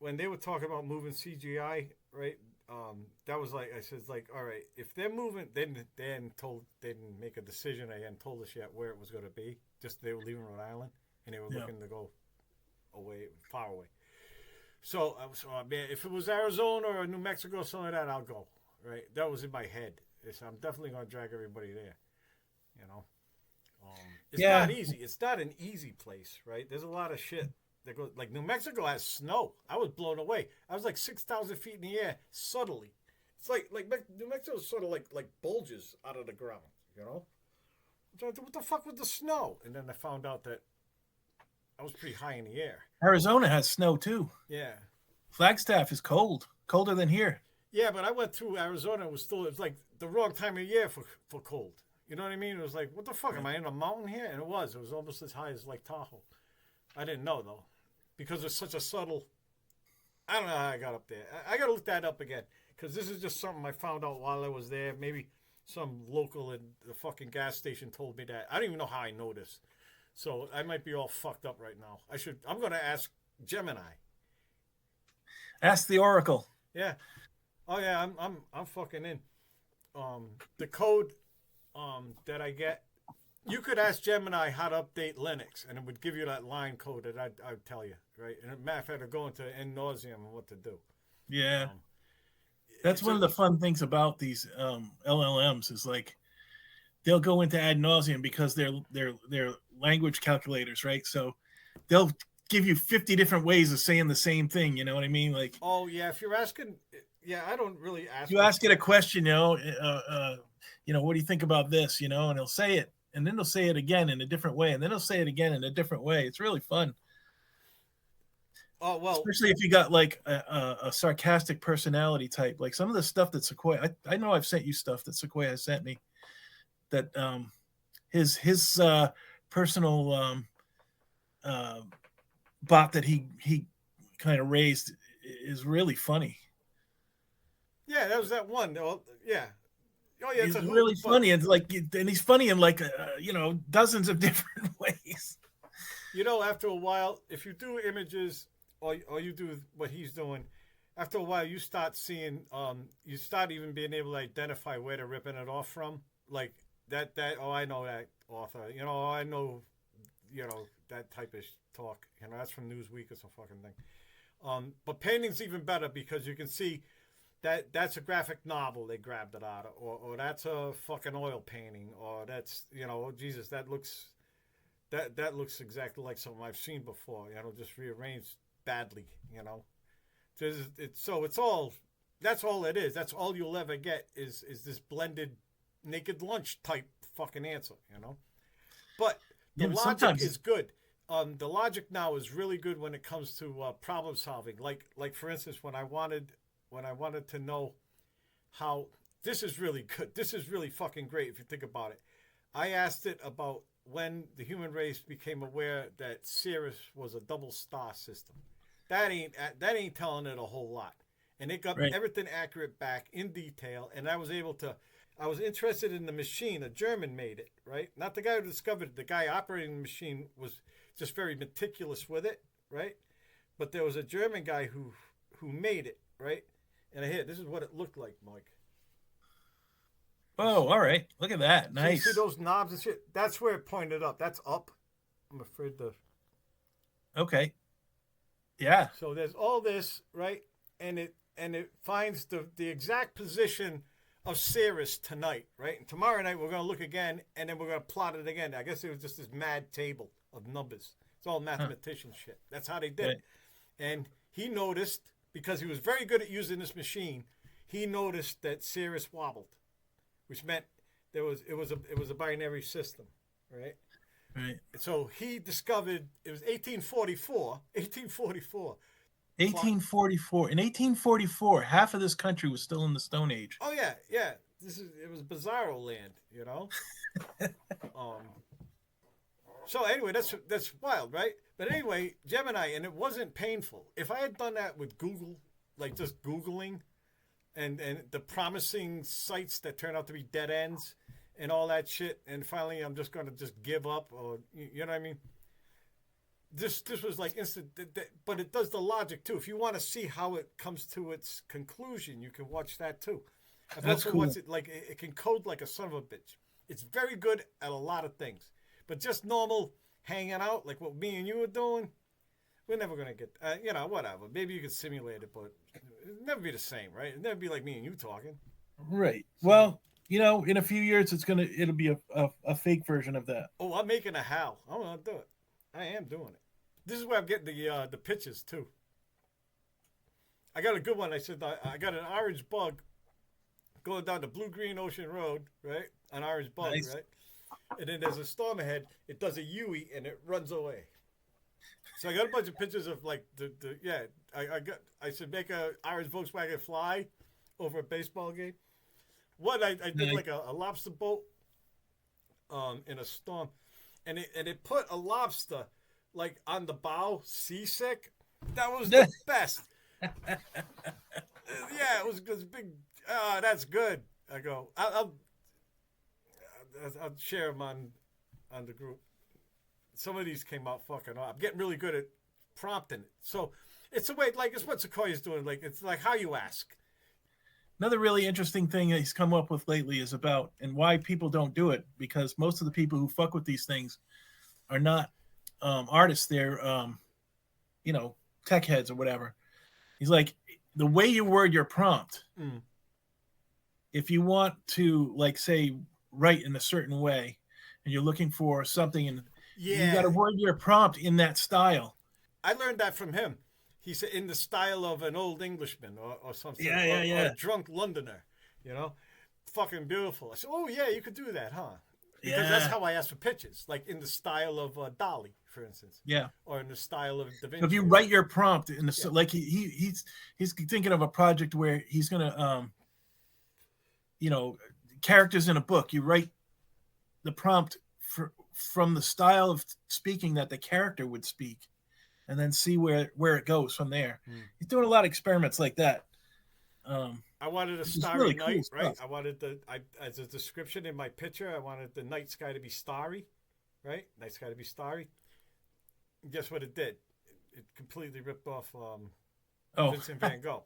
when they were talking about moving CGI, right? That was like I said, like, all right, if they're moving, they didn't make a decision. They hadn't told us yet where it was going to be. Just they were leaving Rhode Island and they were looking to go away, far away. So I was, man, if it was Arizona or New Mexico or something like that, I'll go. Right, that was in my head. I'm definitely going to drag everybody there. You know, it's Yeah. not easy. It's not an easy place, right? There's a lot of shit. Like New Mexico has snow. I was blown away. I was like 6,000 feet in the air subtly. It's like New Mexico is sort of like bulges out of the ground, you know. So I thought, what the fuck with the snow? And then I found out that I was pretty high in the air. Arizona has snow too. Yeah, Flagstaff is cold, colder than here. yeah. But I went through Arizona. It was like the wrong time of year for cold. You know what I mean? It was like, what the fuck? Am I in a mountain here? And it was. It was almost as high as Lake Tahoe. I didn't know though, because it's such a subtle. I don't know how I got up there. I got to look that up again because this is just something I found out while I was there. Maybe some local in the fucking gas station told me that. I don't even know how I know this, so I might be all fucked up right now. I'm going to ask Gemini. Ask the Oracle. Yeah. Oh yeah, I'm fucking in. The code that I get. You could ask Gemini how to update Linux, and it would give you that line code that I'd tell you, right? And a matter of fact, go into ad nauseum on what to do. Yeah. That's one of the fun things about these LLMs is like they'll go into ad nauseum because they're language calculators, right? So they'll give you 50 different ways of saying the same thing. You know what I mean? Like, oh yeah, if you're asking, yeah, I don't really ask. you ask it a question, what do you think about this? And he'll say it, and then they'll say it again in a different way, and then he'll say it again in a different way. It's really fun. Oh well, Especially if you got like a sarcastic personality type, like some of the stuff that Sequoia. I know I've sent you stuff that Sequoia has sent me. That his personal bot that he kind of raised is really funny. yeah, that was that one. Oh yeah, oh yeah, He's it's a really hoot, but- funny, and he's funny in like dozens of different ways. After a while, if you do images or you do what he's doing, after a while you start seeing, you start even being able to identify where they're ripping it off from. Like that, oh, I know that author. I know, that type of talk. That's from Newsweek or some fucking thing. But painting's even better because you can see that's a graphic novel they grabbed it out of, or that's a fucking oil painting, or that's, you know, oh, Jesus, that looks exactly like something I've seen before, you know, just rearranged badly, you know. So it's all, that's all it is. That's all you'll ever get is this blended naked lunch type fucking answer, you know. But the but logic sometimes is good. The logic now is really good when it comes to problem solving. Like for instance, when I wanted to know how, this is really good. This is really fucking great if you think about it. I asked it about when the human race became aware that Sirius was a double star system. That ain't telling it a whole lot. And it got Right. everything accurate back in detail. And I was interested in the machine. A German made it, right? Not the guy who discovered it. The guy operating the machine was just very meticulous with it, right? But there was a German guy who made it, right? And this is what it looked like, Mike. Oh, all right. Look at that. Nice. See those knobs and shit? That's where it pointed up. That's up. I'm afraid to. Okay. Yeah. So there's all this, right? And it finds the exact position of Sirius tonight, right? And tomorrow night we're going to look again, and then we're going to plot it again. I guess it was just this mad table of numbers. It's all mathematician shit. That's how they did it. And he noticed, because he was very good at using this machine, he noticed that Sirius wobbled, which meant it was a binary system, right? Right. So he discovered, it was 1844. 1844. In 1844, half of this country was still in the Stone Age. Oh yeah. It was bizarro land, you know. So anyway, that's wild, right? But anyway, Gemini, and it wasn't painful. If I had done that with Google, like just Googling, and the promising sites that turn out to be dead ends and all that shit, and finally I'm just gonna just give up, or you know what I mean? This was like instant, but it does the logic too. If you want to see how it comes to its conclusion, you can watch that too. I've That's also cool. watched it, like it can code like a son of a bitch. It's very good at a lot of things, but just normal hanging out like what me and you are doing, we're never gonna get. You know, whatever. Maybe you could simulate it, but it'll never be the same, right? It'll never be like me and you talking. Right. Well, you know, in a few years, it'll be a fake version of that. Oh, I'm making a HAL. I'm gonna do it. I am doing it. This is where I'm getting the pictures too. I got a good one. I said I got an orange bug going down the Blue Green Ocean Road, right? An orange bug, Nice. right? And then there's a storm ahead. It does a Yui and it runs away. So I got a bunch of pictures of like I said make a orange Volkswagen fly over a baseball game. What I did Nice. like a lobster boat in a storm, and it put a lobster like on the bow, seasick. That was the best. Yeah, it was big. That's good. I go. I'll share them on the group. Some of these came out fucking off. I'm getting really good at prompting it. So it's a way, like it's what Sequoia's doing. Like it's like how you ask. Another really interesting thing he's come up with lately is about and why people don't do it, because most of the people who fuck with these things are not artists. They're you know, tech heads or whatever. He's like, the way you word your prompt, if you want to, like, say, write in a certain way and you're looking for something, and you got to word your prompt in that style. I learned that from him. He said in the style of an old Englishman or something. Yeah. Or a drunk Londoner, you know? Fucking beautiful. I said, oh, yeah, you could do that, huh? Because that's how I ask for pictures, like in the style of Dali, for instance. Yeah. Or in the style of Da Vinci. So if you write your prompt in the like he's thinking of a project where he's gonna you know, characters in a book. You write the prompt from the style of speaking that the character would speak, and then see where it goes from there. He's doing a lot of experiments like that. I wanted a is starry really cool night, right? stuff. I wanted as a description in my picture, I wanted the night sky to be starry, right? Night sky to be starry. Guess what it did? It completely ripped off Vincent Van Gogh,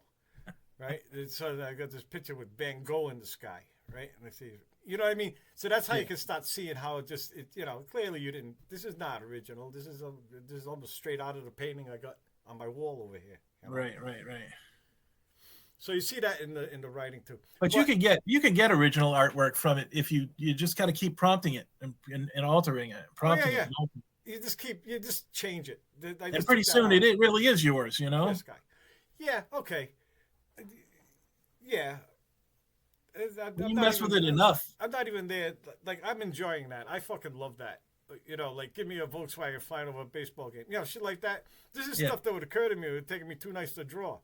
right? So I got this picture with Van Gogh in the sky, right? And I see, you know what I mean? So that's how you can start seeing how it you know, clearly you didn't. This is not original. This is almost straight out of the painting I got on my wall over here. You know? Right. So you see that in the writing too. But you can get original artwork from it if you just got to keep prompting it and altering it, prompting yeah. it. And altering You just change it. I it. And just pretty took that soon out. it really is yours, you know? This guy. Yeah. Okay. Yeah. I'm You not mess with even- it enough. I'm not even there. Like, I'm enjoying that. I fucking love that. You know, like, give me a Volkswagen flying over a baseball game. You know, shit like that. This is Yeah. stuff that would occur to me. It would take me 2 nights to draw.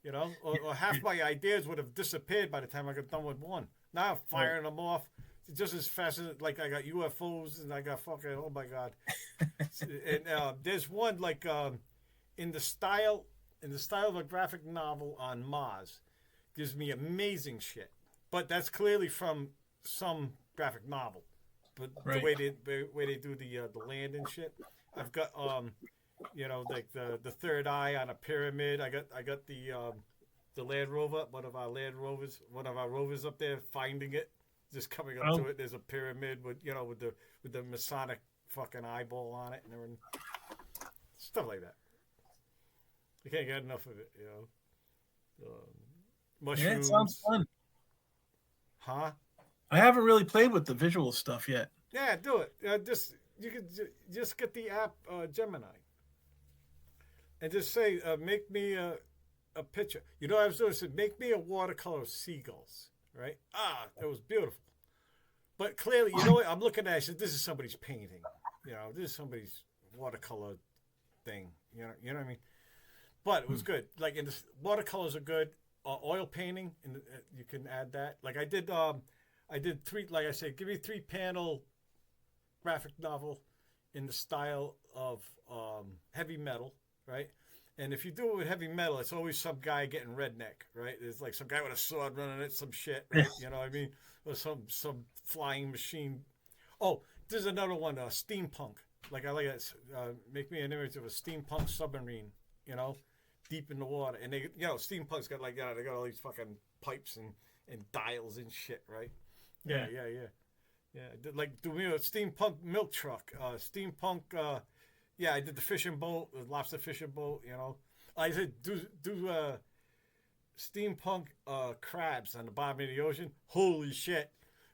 You know, or half my ideas would have disappeared by the time I got done with one. Now I'm firing them off just as fast as, like, I got UFOs and I got fucking, oh my God. And there's one, like, in the style of a graphic novel on Mars. Gives me amazing shit. But that's clearly from some graphic novel. But Right. the way they do the land and shit. I've got you know, like the third eye on a pyramid. I got the Land Rover, one of our rovers up there finding it, just coming up to it. There's a pyramid with the Masonic fucking eyeball on it and everything. Stuff like that. You can't get enough of it, you know. Mushrooms. Yeah, it sounds fun. Huh? I haven't really played with the visual stuff yet. Yeah, do it. You could just get the app Gemini, and just say, make me a picture. You know, I was doing. I said, make me a watercolor of seagulls. Right? It was beautiful. But clearly, you know what? I'm looking at it. I said, this is somebody's painting. You know, this is somebody's watercolor thing. You know what I mean? But it was good. Like, in the watercolors are good. Oil painting, and you can add that. Like I did 3. Like I said, give me 3-panel graphic novel in the style of heavy metal, right? And if you do it with heavy metal, it's always some guy getting redneck, right? There's like some guy with a sword running it, some shit, right? You know what I mean? Or some flying machine. Oh, there's another one, steampunk. Like I like it. Make me an image of a steampunk submarine, you know, deep in the water. And they, you know, steampunk's got like, they got all these fucking pipes and dials and shit, right? Yeah. Like, do me a steampunk milk truck, steampunk. Yeah, I did the fishing boat, the lobster fishing boat. You know, I said do steampunk crabs on the bottom of the ocean. Holy shit,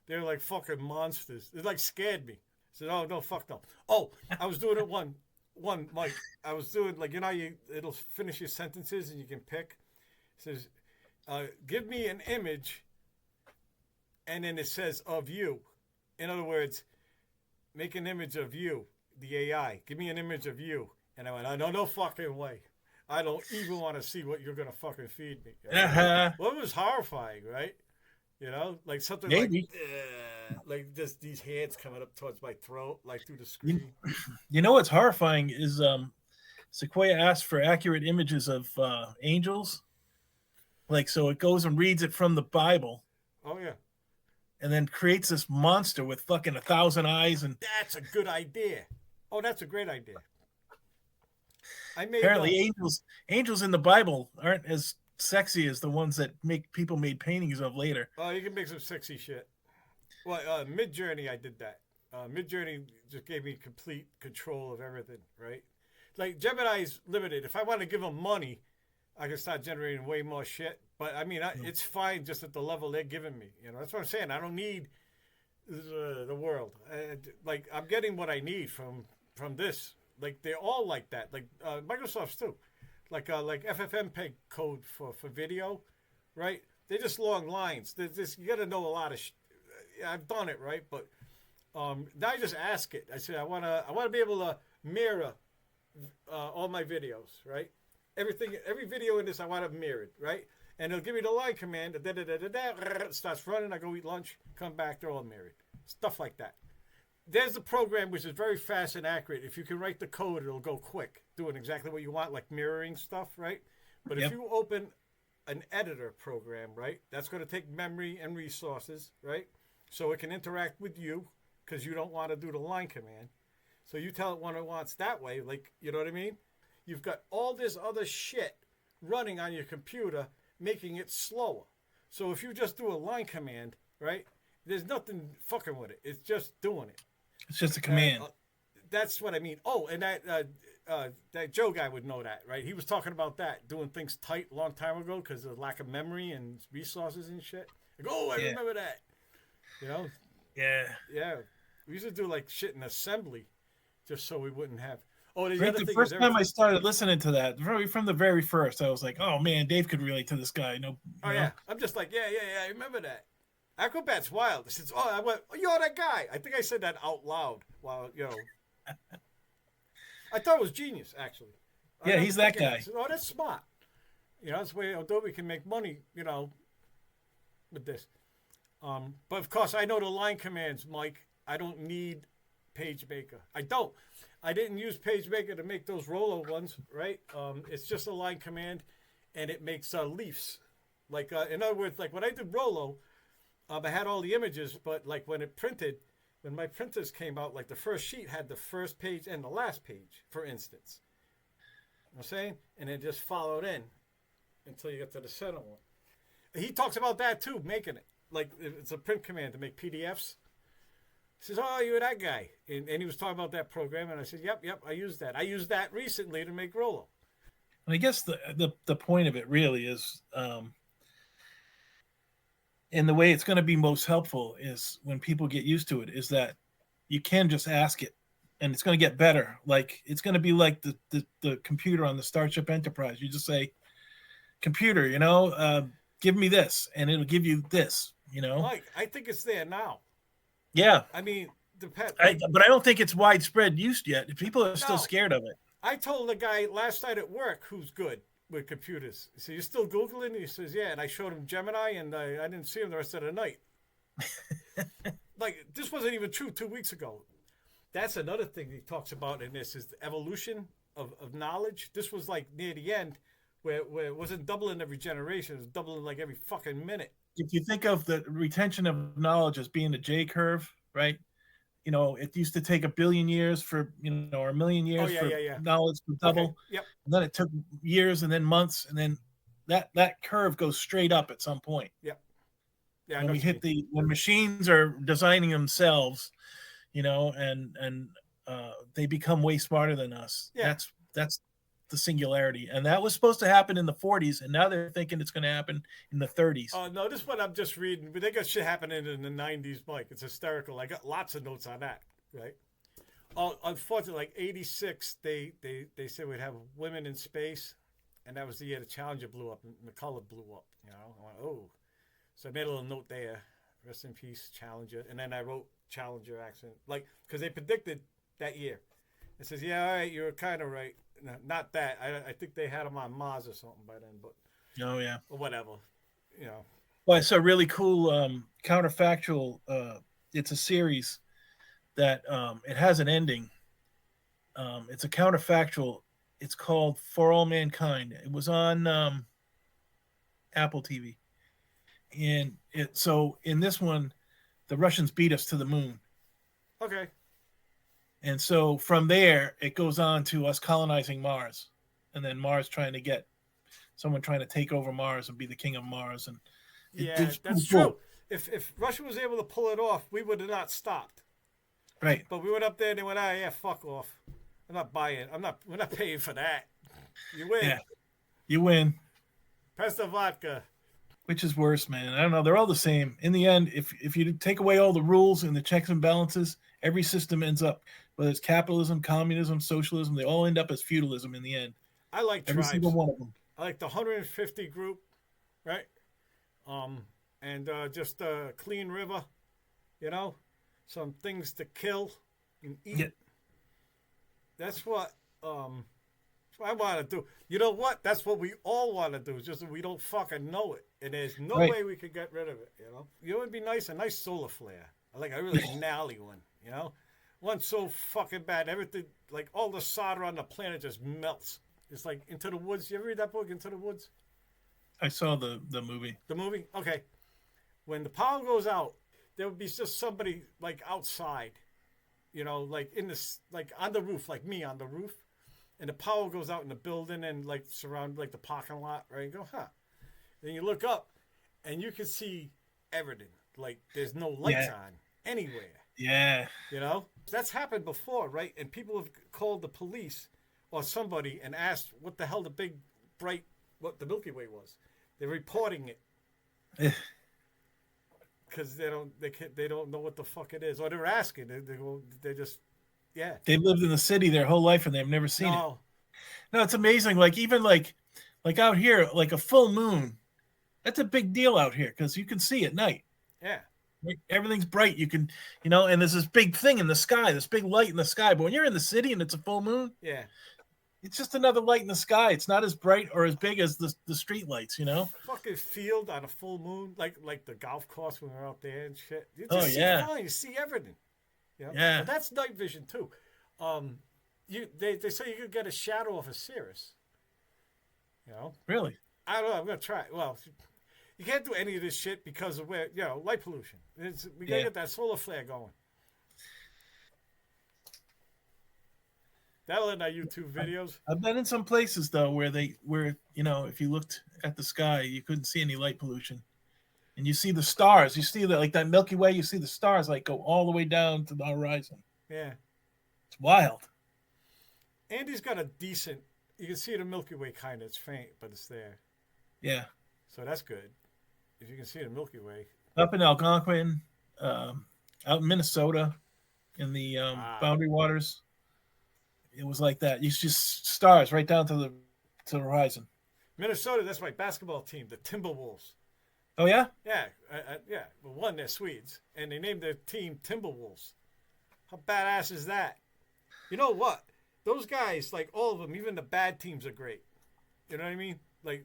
they're like fucking monsters. It like scared me. I said, oh no, fuck no. Oh, I was doing it one Mike. I was doing, like, you know, it'll finish your sentences and you can pick. It says, give me an image, and then it says of you. In other words, make an image of you, the AI. Give me an image of you. And I went, no fucking way. I don't even want to see what you're going to fucking feed me. You know? Well, it was horrifying, right? You know, like something Maybe. like just these hands coming up towards my throat, like through the screen. You know what's horrifying is Sequoia asked for accurate images of angels. Like, so it goes and reads it from the Bible. Oh, yeah. And then creates this monster with fucking 1,000 eyes. And that's a good idea. Oh, that's a great idea. Apparently angels in the Bible aren't as sexy as the ones that people made paintings of later. Oh, you can make some sexy shit. Well, Midjourney, I did that. Midjourney just gave me complete control of everything, right? Like, Gemini's limited. If I want to give them money, I can start generating way more shit. But I mean, it's fine just at the level they're giving me. You know, that's what I'm saying. I don't need the world. Like, I'm getting what I need from this. Like, they're all like that. Like Microsoft's too. Like FFmpeg code for video, right? They're just long lines. You got to know a lot of. I've done it, right? But now I just ask it. I say I want to be able to mirror all my videos, right? Every video in this I want it mirrored, right? And it'll give me the line command. It starts running. I go eat lunch. Come back. They're all mirrored. Stuff like that. There's a program which is very fast and accurate. If you can write the code, it'll go quick, doing exactly what you want, like mirroring stuff, right? But if you open an editor program, right, that's going to take memory and resources, right? So it can interact with you because you don't want to do the line command. So you tell it what it wants that way, like, you know what I mean? You've got all this other shit running on your computer, making it slower. So if you just do a line command, right, there's nothing fucking with it. It's just doing it. It's just a command. That's what I mean. Oh, and that that Joe guy would know that, right? He was talking about that, doing things tight a long time ago because of lack of memory and resources and shit. Like, oh, I remember that. You know? Yeah. Yeah. We used to do like shit in assembly just so we wouldn't have. Oh, the Right, other the thing first is time I started listening to that, from the very first, I was like, "Oh man, Dave could relate to this guy." No, Oh yeah, I'm just like, yeah, I remember that. Acrobat's wild. I said, oh, I went, oh, you're that guy. I think I said that out loud. While I thought it was genius, actually. Yeah, he's that guy. I said, oh, that's smart. That's the way Adobe can make money. With this. But of course, I know the line commands, Mike. I don't need PageMaker. I don't. I didn't use PageMaker to make those Rollo ones, right? It's just a line command, and it makes leaves. Like, in other words, like when I did Rollo, I had all the images, but like when my printers came out, like the first sheet had the first page and the last page, for instance. You know what I'm saying? And it just followed in until you get to the center one. He talks about that too, making it. Like, it's a print command to make PDFs. He says, oh, you're that guy. And he was talking about that program, and I said, yep, I used that. I used that recently to make Rollo. And I guess the point of it really is, and the way it's going to be most helpful is when people get used to it, is that you can just ask it, and it's going to get better. Like, it's going to be like the computer on the Starship Enterprise. You just say, computer, give me this, and it'll give you this, Mike, I think it's there now. Yeah. I mean, but I don't think it's widespread use yet. People are still scared of it. I told the guy last night at work who's good with computers. He said, "You're still Googling?" He says, "Yeah." And I showed him Gemini, and I didn't see him the rest of the night. Like, this wasn't even true 2 weeks ago. That's another thing he talks about in this is the evolution of knowledge. This was like near the end where it wasn't doubling every generation. It was doubling like every fucking minute. If you think of the retention of knowledge as being a J curve, right? It used to take 1 billion years for, or 1 million years knowledge to double. Okay. Yep. And then it took years and then months. And then that curve goes straight up at some point. Yep. Yeah. When machines are designing themselves, and they become way smarter than us. Yeah. That's the singularity, and that was supposed to happen in the 40s, and now they're thinking it's going to happen in the 30s. Oh no, this one I'm just reading, but they got shit happening in the 90s, Mike. It's hysterical. I got lots of notes on that, right? Unfortunately, like 86, they said we'd have women in space, and that was the year the Challenger blew up and the color blew up. I went, oh, so I made a little note there. Rest in peace, Challenger. And then I wrote Challenger accident, like, because they predicted that year. It says, yeah, all right, you were kind of right. No, not that. I think they had them on Mars or something by then, but oh yeah, or whatever. Well, it's a really cool counterfactual. It's a series that it has an ending. It's a counterfactual. It's called For All Mankind. It was on Apple TV, and so in this one, the Russians beat us to the moon. Okay. And so from there, it goes on to us colonizing Mars, and then Mars trying to get someone trying to take over Mars and be the king of Mars. And that's true. If Russia was able to pull it off, we would have not stopped. Right. But we went up there and they went, yeah, fuck off. I'm not buying. We're not paying for that. You win. Yeah. You win. Pass the vodka. Which is worse, man? I don't know. They're all the same. In the end, if you take away all the rules and the checks and balances, every system ends up, whether it's capitalism, communism, socialism, they all end up as feudalism in the end. I like every tribes. Single one of them. I like the 150 group, right? And just a clean river, some things to kill and eat. Yeah. That's what I want to do. You know what? That's what we all want to do. It's just that we don't fucking know it. And there's no way we could get rid of it, You know what would be nice? A nice solar flare. Like a really gnarly one, One so fucking bad. Everything, like all the solder on the planet just melts. It's like Into the Woods. You ever read that book, Into the Woods? I saw the movie. The movie? Okay. When the power goes out, there would be just somebody like outside, like in this, like on the roof, like me on the roof. And the power goes out in the building and like surround like the parking lot, right? You go, huh? Then you look up and you can see everything. Like there's no lights on anywhere. Yeah. That's happened before, right? And people have called the police or somebody and asked what the hell the big bright what the Milky Way was. They're reporting it because they don't know what the fuck it is, or they're asking. They just yeah. They've lived in the city their whole life and they've never seen it. No, it's amazing. Like even like out here, like a full moon, that's a big deal out here because you can see at night. Yeah. Everything's bright. You can, and there's this big thing in the sky, this big light in the sky. But when you're in the city and it's a full moon, yeah, it's just another light in the sky. It's not as bright or as big as the street lights, Fucking field on a full moon, like the golf course when we're out there and shit. You just see fine. You see everything. Yeah. But that's night vision too. They say you could get a shadow of a cirrus. Really? I don't know. I'm gonna try. Well, you can't do any of this shit because of light pollution. We gotta get that solar flare going. That'll in our YouTube videos. I've been in some places though where if you looked at the sky, you couldn't see any light pollution, and you see the stars. You see that Milky Way. You see the stars go all the way down to the horizon. Yeah, it's wild. Andy's got a decent. You can see the Milky Way kind of. It's faint, but it's there. Yeah. So that's good. If you can see the Milky Way. Up in Algonquin, out in Minnesota, in the Boundary Waters, it was like that. It's just stars right down to the horizon. Minnesota, that's my basketball team, the Timberwolves. Oh yeah? Yeah, yeah. Well, one, they're Swedes, and they named their team Timberwolves. How badass is that? You know what? Those guys, all of them, even the bad teams are great. You know what I mean?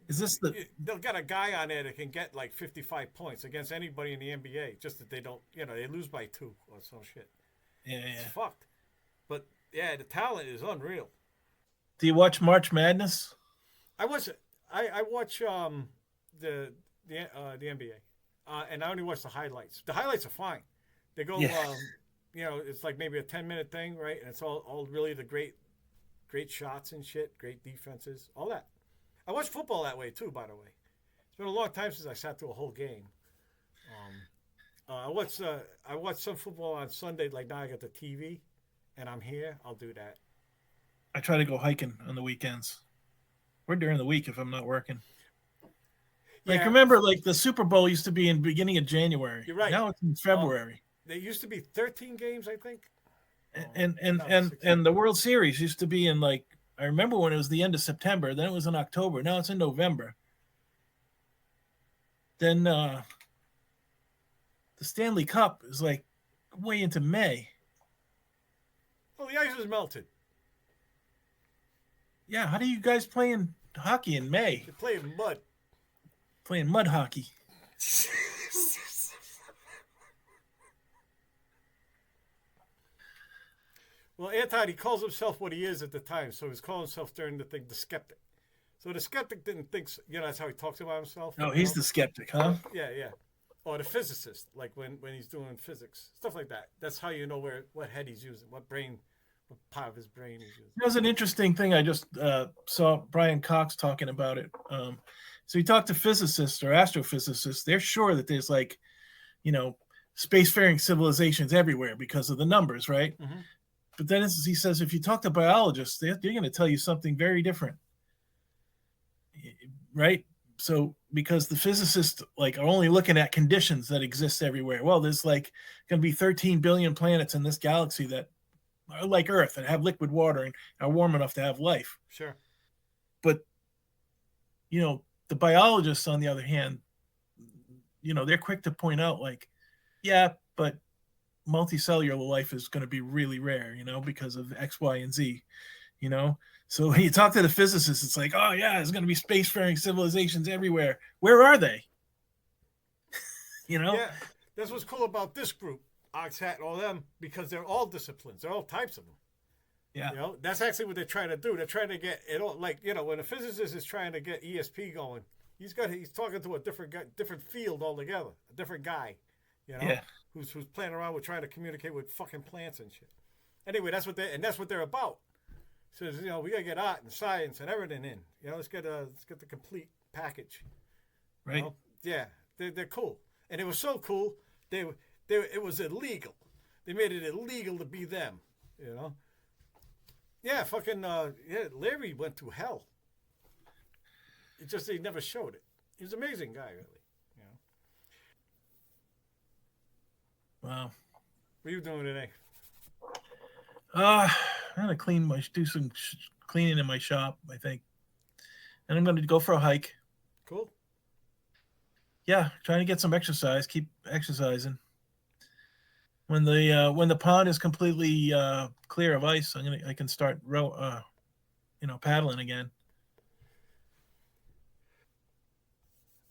Is this they'll got a guy on there that can get 55 points against anybody in the NBA, just that they don't, they lose by 2 or some shit. Yeah, It's fucked. But yeah, the talent is unreal. Do you watch March Madness? I watch the NBA, and I only watch the highlights. The highlights are fine. They go, it's maybe a 10-minute thing, right? And it's all really the great shots and shit, great defenses, all that. I watch football that way too, by the way. It's been a long time since I sat through a whole game. I watch some football on Sunday. Like now I got the TV, and I'm here. I'll do that. I try to go hiking on the weekends, or during the week if I'm not working. Remember, the Super Bowl used to be in the beginning of January. You're right. Now it's in February. There used to be 13 games, I think. And the World Series used to be in I remember when it was the end of September. Then it was in October. Now it's in November. Then the Stanley Cup is way into May. Well, the ice is melted. Yeah, how do you guys playing hockey in May? You're playing mud. Playing mud hockey. Well, Anton, he calls himself what he is at the time, so he's calling himself during the thing the skeptic. So the skeptic didn't think, that's how he talks about himself. Oh, he's the skeptic, huh? Yeah. Or the physicist, when he's doing physics, stuff like that. That's how you know what head he's using, what part of his brain he's using. That was an interesting thing. I just saw Brian Cox talking about it. So he talked to physicists or astrophysicists. They're sure that there's spacefaring civilizations everywhere because of the numbers, right? Mm-hmm. But then he says, if you talk to biologists, they're going to tell you something very different, right? So because the physicists are only looking at conditions that exist everywhere. Well, there's going to be 13 billion planets in this galaxy that are like Earth and have liquid water and are warm enough to have life. Sure. But, the biologists, on the other hand, they're quick to point out yeah, but multicellular life is going to be really rare, because of X, Y, and Z, So when you talk to the physicists, it's oh yeah, there's going to be spacefaring civilizations everywhere. Where are they? Yeah, that's what's cool about this group, Oxhat and all them, because they're all disciplines. They're all types of them. Yeah. That's actually what they're trying to do. They're trying to get it all, when a physicist is trying to get ESP going, he's talking to a different guy, different field altogether, a different guy, Yeah. who's playing around with trying to communicate with fucking plants and shit. Anyway, that's what they're about. Says, we gotta get art and science and everything in. Let's get the complete package. Right. Yeah, they're cool, and it was so cool. It was illegal. They made it illegal to be them. Yeah, fucking Larry went to hell. It just they never showed it. He's an amazing guy, really. You know. Wow. What are you doing today? I'm gonna do some cleaning in my shop, I think, and I'm gonna go for a hike. Cool. Yeah, trying to get some exercise. Keep exercising. When the pond is completely clear of ice, I can start paddling again.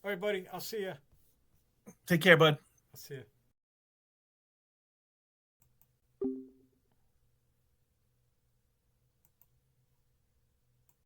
All right, buddy. I'll see you. Take care, bud. I'll see you.